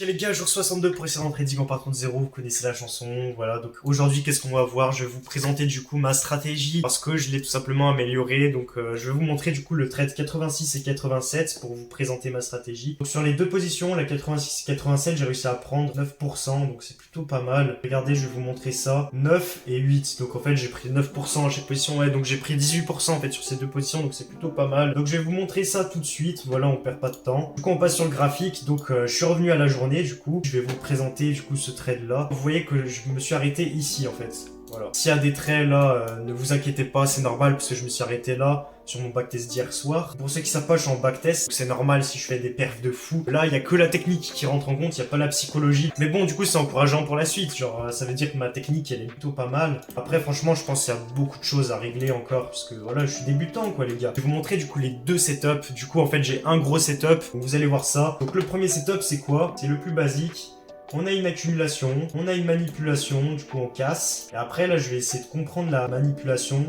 Ok les gars, jour 62 pour essayer d'entrer trading en partant de zéro, vous connaissez la chanson, voilà. Donc aujourd'hui, qu'est-ce qu'on va voir? Je vais vous présenter du coup ma stratégie parce que je l'ai tout simplement améliorée. Donc je vais vous montrer du coup le trade 86 et 87 pour vous présenter ma stratégie. Donc sur les deux positions, la 86 et 87, j'ai réussi à prendre 9%, donc c'est plutôt pas mal. Regardez, je vais vous montrer ça. 9 et 8, donc en fait j'ai pris 9% à chaque position, ouais, donc j'ai pris 18% en fait sur ces deux positions, donc c'est plutôt pas mal. Donc je vais vous montrer ça tout de suite, voilà, on perd pas de temps. Du coup on passe sur le graphique, donc je suis revenu à la journée. Du coup, je vais vous présenter du coup ce trade là. Vous voyez que je me suis arrêté ici en fait. Voilà. S'il y a des traits là, ne vous inquiétez pas, c'est normal parce que je me suis arrêté là sur mon backtest d'hier soir. Pour ceux qui savent pas, je suis en backtest, c'est normal si je fais des perfs de fou. Là, il y a que la technique qui rentre en compte, il y a pas la psychologie. Mais bon, du coup, c'est encourageant pour la suite. Genre, ça veut dire que ma technique, elle est plutôt pas mal. Après, franchement, je pense qu'il y a beaucoup de choses à régler encore parce que voilà, je suis débutant quoi, les gars. Je vais vous montrer du coup les deux setups. Du coup, en fait, j'ai un gros setup. Donc, vous allez voir ça. Donc, le premier setup, c'est quoi? C'est le plus basique. On a une accumulation, on a une manipulation, du coup on casse. Et après là je vais essayer de comprendre la manipulation,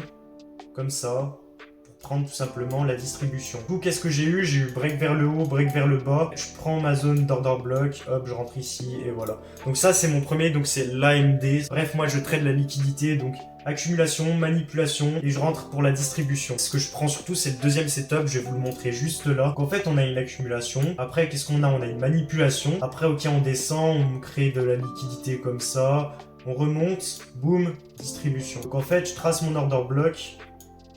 comme ça, pour prendre tout simplement la distribution. Du coup qu'est-ce que j'ai eu? J'ai eu break vers le haut, break vers le bas. Je prends ma zone d'order block, hop je rentre ici et voilà. Donc ça c'est mon premier, donc c'est l'AMD. Bref moi je trade la liquidité, donc accumulation, manipulation et je rentre pour la distribution. Ce que je prends surtout c'est le deuxième setup, je vais vous le montrer juste là. Donc en fait on a une accumulation, après qu'est-ce qu'on a? On a une manipulation, après ok on descend, on crée de la liquidité comme ça, on remonte, boum, distribution. Donc en fait je trace mon order block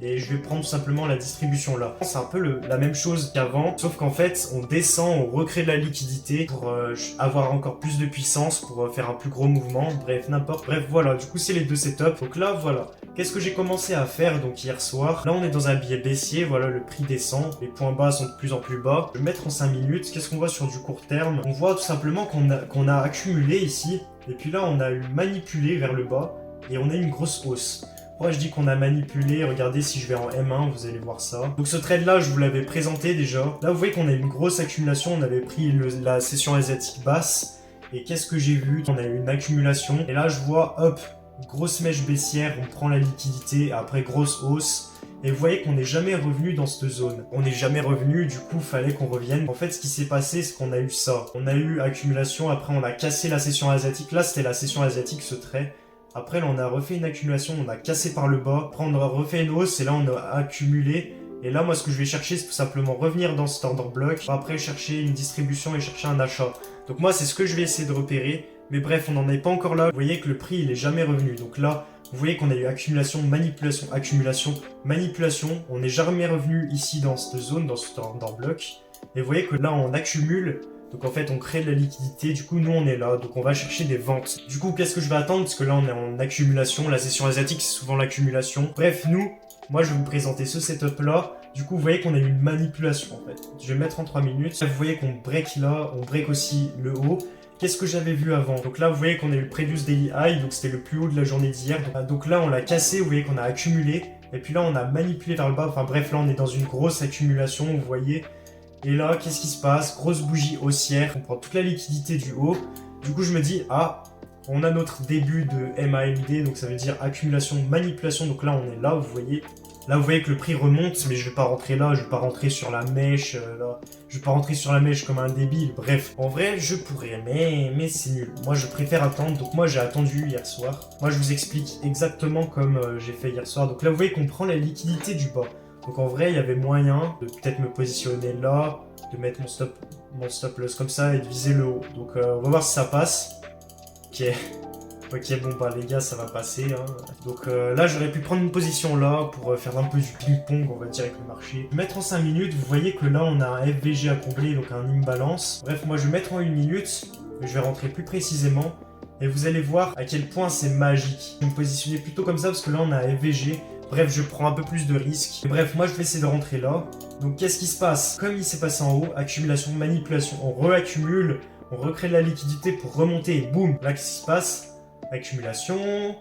et je vais prendre tout simplement la distribution là. C'est un peu la même chose qu'avant, sauf qu'en fait on descend, on recrée de la liquidité pour avoir encore plus de puissance, pour faire un plus gros mouvement, bref n'importe. Bref voilà, du coup c'est les deux setups. Donc là voilà, qu'est-ce que j'ai commencé à faire donc hier soir? Là on est dans un billet baissier, voilà le prix descend, les points bas sont de plus en plus bas. Je vais mettre en 5 minutes, qu'est-ce qu'on voit sur du court terme? On voit tout simplement qu'on a accumulé ici, et puis là on a eu manipulé vers le bas, et on a une grosse hausse. Pourquoi je dis qu'on a manipulé? Regardez, si je vais en M1, vous allez voir ça. Donc ce trade là, je vous l'avais présenté déjà. Là, vous voyez qu'on a une grosse accumulation. On avait pris la session asiatique basse. Et qu'est-ce que j'ai vu? On a eu une accumulation. Et là, je vois, hop, grosse mèche baissière. On prend la liquidité. Après, grosse hausse. Et vous voyez qu'on n'est jamais revenu dans cette zone. On n'est jamais revenu, du coup, fallait qu'on revienne. En fait, ce qui s'est passé, c'est qu'on a eu ça. On a eu accumulation, après on a cassé la session asiatique. Là, c'était la session asiatique, ce trait. Après, là, on a refait une accumulation, on a cassé par le bas. Après, on a refait une hausse et là, on a accumulé. Et là, moi, ce que je vais chercher, c'est tout simplement revenir dans cet order block. Après, chercher une distribution et chercher un achat. Donc moi, c'est ce que je vais essayer de repérer. Mais bref, on n'en est pas encore là. Vous voyez que le prix, il est jamais revenu. Donc là, vous voyez qu'on a eu accumulation, manipulation, accumulation, manipulation. On n'est jamais revenu ici dans cette zone, dans cet order block. Et vous voyez que là, on accumule. Donc en fait, on crée de la liquidité. Du coup, nous, on est là. Donc on va chercher des ventes. Du coup, qu'est-ce que je vais attendre? Parce que là, on est en accumulation. La session asiatique, c'est souvent l'accumulation. Bref, moi, je vais vous présenter ce setup-là. Du coup, vous voyez qu'on a eu une manipulation, en fait. Je vais mettre en 3 minutes. Vous voyez qu'on break là. On break aussi le haut. Qu'est-ce que j'avais vu avant? Donc là, vous voyez qu'on a eu le Previous Daily High. Donc c'était le plus haut de la journée d'hier. Donc là, on l'a cassé. Vous voyez qu'on a accumulé. Et puis là, on a manipulé vers le bas. Enfin bref, là, on est dans une grosse accumulation. Vous voyez. Et là, qu'est-ce qui se passe? Grosse bougie haussière, on prend toute la liquidité du haut. Du coup, je me dis, ah, on a notre début de MAMD, donc ça veut dire accumulation, manipulation. Donc là, on est là, vous voyez. Là, vous voyez que le prix remonte, mais je vais pas rentrer là, je vais pas rentrer sur la mèche, là. Je vais pas rentrer sur la mèche comme un débile. Bref, en vrai, je pourrais, mais c'est nul. Moi, je préfère attendre. Donc moi, j'ai attendu hier soir. Moi, je vous explique exactement comme j'ai fait hier soir. Donc là, vous voyez qu'on prend la liquidité du bas. Donc en vrai, il y avait moyen de peut-être me positionner là, de mettre mon stop loss comme ça et de viser le haut. Donc on va voir si ça passe. Ok, ok, bon bah les gars, ça va passer. Hein. Donc là, j'aurais pu prendre une position là pour faire un peu du ping-pong, on va dire, avec le marché. Mettre en 5 minutes, vous voyez que là, on a un FVG à combler, donc un imbalance. Bref, moi, je vais mettre en 1 minute, mais je vais rentrer plus précisément. Et vous allez voir à quel point c'est magique. Je vais me positionner plutôt comme ça parce que là, on a un FVG. Bref, je prends un peu plus de risques. Bref, moi, je vais essayer de rentrer là. Donc, qu'est-ce qui se passe? Comme il s'est passé en haut, accumulation, manipulation, on reaccumule, on recrée de la liquidité pour remonter et boum. Là, qu'est-ce qui se passe? Accumulation,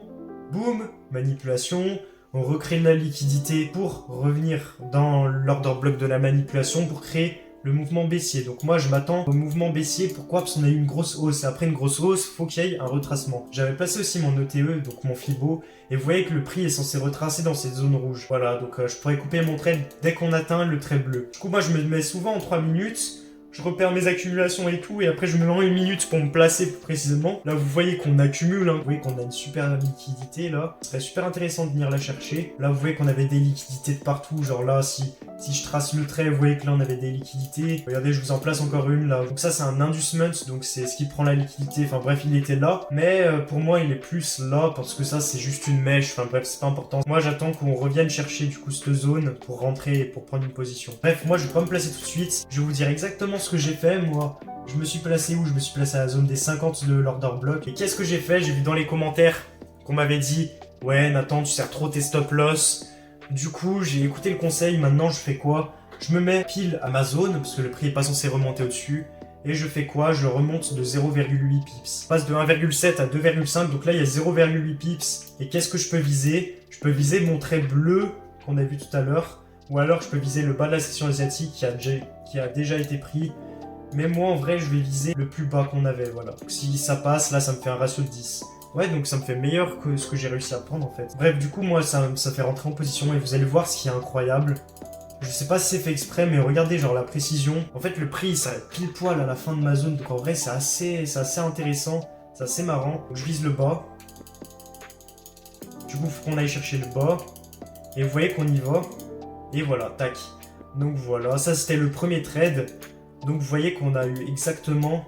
boum, manipulation, on recrée de la liquidité pour revenir dans l'order block de la manipulation pour créer le mouvement baissier. Donc moi je m'attends au mouvement baissier. Pourquoi? Parce qu'on a eu une grosse hausse. Et après une grosse hausse, faut qu'il y ait un retracement. J'avais placé aussi mon ETE, donc mon Fibo. Et vous voyez que le prix est censé retracer dans cette zone rouge. Voilà, donc je pourrais couper mon trade dès qu'on atteint le trait bleu. Du coup moi je me mets souvent en 3 minutes je repère mes accumulations et tout, et après je me mets en 1 minute pour me placer plus précisément. Là, vous voyez qu'on accumule, hein. Vous voyez qu'on a une super liquidité, là. Ce serait super intéressant de venir la chercher. Là, vous voyez qu'on avait des liquidités de partout, genre là, si je trace le trait, vous voyez que là, on avait des liquidités. Regardez, je vous en place encore une, là. Donc ça, c'est un inducement, donc c'est ce qui prend la liquidité. Enfin bref, il était là, mais pour moi, il est plus là, parce que ça, c'est juste une mèche. Enfin bref, c'est pas important. Moi, j'attends qu'on revienne chercher, du coup, cette zone pour rentrer et pour prendre une position. Bref, moi, je vais pas me placer tout de suite. Je vais vous dire exactement ce que j'ai fait, moi. Je me suis placé où? Je me suis placé à la zone des 50 de l'order block. Et qu'est-ce que j'ai fait? J'ai vu dans les commentaires qu'on m'avait dit « Ouais, Nathan, tu sers trop tes stop loss. » Du coup, j'ai écouté le conseil. Maintenant, je fais quoi? Je me mets pile à ma zone, parce que le prix est pas censé remonter au-dessus. Et je fais quoi? Je remonte de 0,8 pips. Je passe de 1,7 à 2,5. Donc là, il y a 0,8 pips. Et qu'est-ce que je peux viser? Je peux viser mon trait bleu qu'on a vu tout à l'heure. Ou alors, je peux viser le bas de la session asiatique qui a déjà été pris. Mais moi, en vrai, je vais viser le plus bas qu'on avait, voilà. Donc, si ça passe, là, ça me fait un ratio de 10. Ouais, donc ça me fait meilleur que ce que j'ai réussi à prendre, en fait. Bref, du coup, moi, ça fait rentrer en position et vous allez voir ce qui est incroyable. Je sais pas si c'est fait exprès, mais regardez, genre, la précision. En fait, le prix, il s'arrête pile poil à la fin de ma zone. Donc, en vrai, c'est assez intéressant. C'est assez marrant. Donc, je vise le bas. Du coup, faut qu'on aille chercher le bas. Et vous voyez qu'on y va. Et voilà, tac. Donc, voilà. Ça, c'était le premier trade. Donc vous voyez qu'on a eu exactement...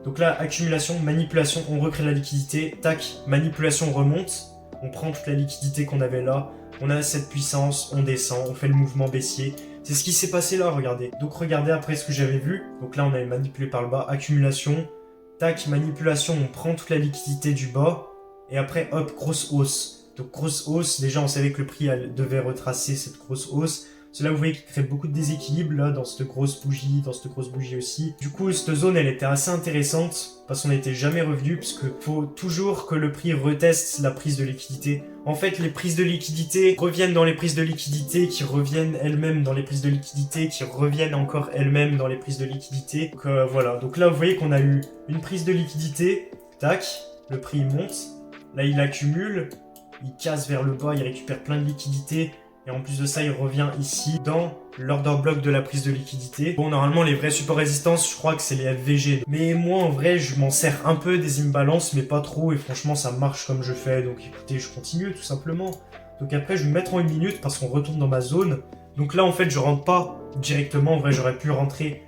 Donc là, accumulation, manipulation, on recrée la liquidité, tac, manipulation, on remonte, on prend toute la liquidité qu'on avait là, on a cette puissance, on descend, on fait le mouvement baissier. C'est ce qui s'est passé là, regardez. Donc regardez après ce que j'avais vu. Donc là, on avait manipulé par le bas, accumulation, tac, manipulation, on prend toute la liquidité du bas, et après, hop, grosse hausse. Donc grosse hausse, déjà on savait que le prix devait retracer cette grosse hausse. Cela, vous voyez qu'il crée beaucoup de déséquilibre là dans cette grosse bougie aussi. Du coup, cette zone, elle était assez intéressante parce qu'on n'était jamais revenu, parce qu'il faut toujours que le prix reteste la prise de liquidité. En fait, les prises de liquidité reviennent dans les prises de liquidité, qui reviennent elles-mêmes dans les prises de liquidité, qui reviennent encore elles-mêmes dans les prises de liquidité. Donc voilà. Donc là, vous voyez qu'on a eu une prise de liquidité, tac, le prix monte, là il accumule, il casse vers le bas, il récupère plein de liquidités. Et en plus de ça, il revient ici dans l'order block de la prise de liquidité. Bon, normalement, les vrais supports résistance, je crois que c'est les FVG. Mais moi, en vrai, je m'en sers un peu des imbalances, mais pas trop. Et franchement, ça marche comme je fais. Donc écoutez, je continue tout simplement. Donc après, je vais me mettre en 1 minute parce qu'on retourne dans ma zone. Donc là, en fait, je rentre pas directement. En vrai, j'aurais pu rentrer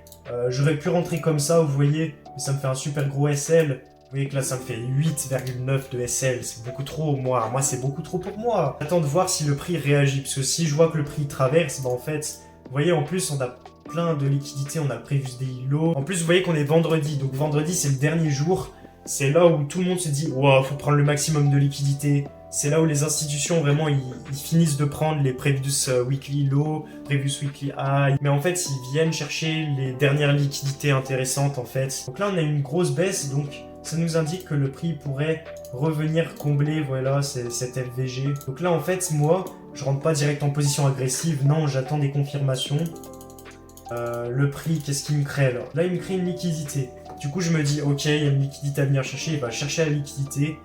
comme ça, vous voyez. Mais ça me fait un super gros SL. Vous voyez que là, ça me fait 8,9 de SL. C'est beaucoup trop, moi. Moi, c'est beaucoup trop pour moi. J'attends de voir si le prix réagit. Parce que si je vois que le prix traverse, bah en fait, vous voyez, en plus, on a plein de liquidités. On a prévu des lots. En plus, vous voyez qu'on est vendredi. Donc, vendredi, c'est le dernier jour. C'est là où tout le monde se dit, wow, faut prendre le maximum de liquidités. C'est là où les institutions, vraiment, ils finissent de prendre les previous weekly low, previous weekly high. Mais en fait, ils viennent chercher les dernières liquidités intéressantes, en fait. Donc là, on a une grosse baisse, donc ça nous indique que le prix pourrait revenir combler, voilà, cette FVG. Donc là, en fait, moi, je rentre pas direct en position agressive. Non, j'attends des confirmations. Le prix, qu'est-ce qu'il me crée, là? Là, il me crée une liquidité. Du coup, je me dis, ok, il y a une liquidité à venir chercher. Il va chercher la liquidité.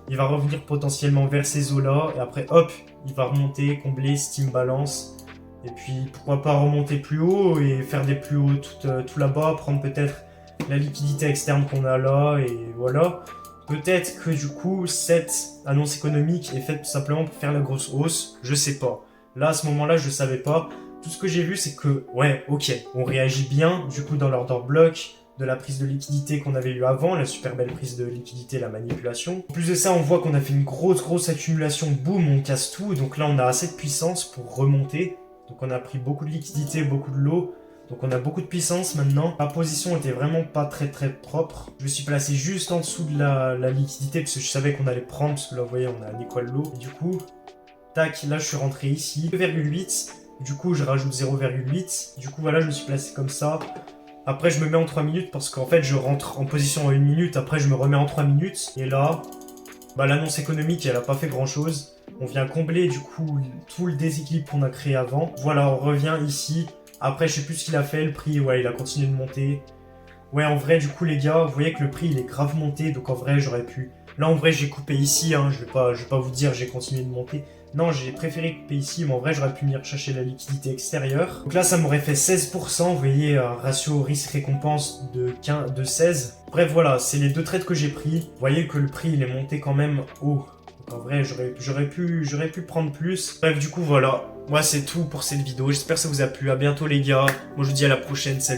Il va revenir potentiellement vers ces eaux-là. Et après, hop, il va remonter, combler, Steam balance. Et puis, pourquoi pas remonter plus haut et faire des plus hauts tout là-bas. Prendre peut-être la liquidité externe qu'on a là. Et voilà. Peut-être que du coup, cette annonce économique est faite tout simplement pour faire la grosse hausse. Je sais pas. Là, à ce moment-là, je savais pas. Tout ce que j'ai vu, c'est que, ouais, ok, on réagit bien. Du coup, dans l'order block, de la prise de liquidité qu'on avait eu avant, la super belle prise de liquidité, la manipulation. En plus de ça, on voit qu'on a fait une grosse accumulation, boum, on casse tout, donc là on a assez de puissance pour remonter. Donc on a pris beaucoup de liquidité, beaucoup de lot, donc on a beaucoup de puissance maintenant. Ma position était vraiment pas très propre. Je me suis placé juste en dessous de la liquidité, parce que je savais qu'on allait prendre, parce que là vous voyez, on a un équal lot. Et du coup, tac, là je suis rentré ici, 2,8, du coup je rajoute 0,8, du coup voilà, je me suis placé comme ça. Après, je me mets en 3 minutes parce qu'en fait, je rentre en position en 1 minute. Après, je me remets en 3 minutes. Et là, bah, l'annonce économique, elle a pas fait grand-chose. On vient combler, du coup, tout le déséquilibre qu'on a créé avant. Voilà, on revient ici. Après, je sais plus ce qu'il a fait, le prix. Ouais, il a continué de monter. Ouais, en vrai, du coup, les gars, vous voyez que le prix, il est grave monté. Donc, en vrai, j'aurais pu... Là, en vrai, j'ai coupé ici. Hein. Je vais pas vous dire, j'ai continué de monter. Non, j'ai préféré couper ici, mais en vrai, j'aurais pu venir chercher la liquidité extérieure. Donc là, ça m'aurait fait 16%. Vous voyez, un ratio risque-récompense de 16. Bref, voilà, c'est les deux trades que j'ai pris. Vous voyez que le prix, il est monté quand même haut. Donc en vrai, j'aurais pu prendre plus. Bref, du coup, voilà. Moi, c'est tout pour cette vidéo. J'espère que ça vous a plu. À bientôt, les gars. Moi, je vous dis à la prochaine. Salut.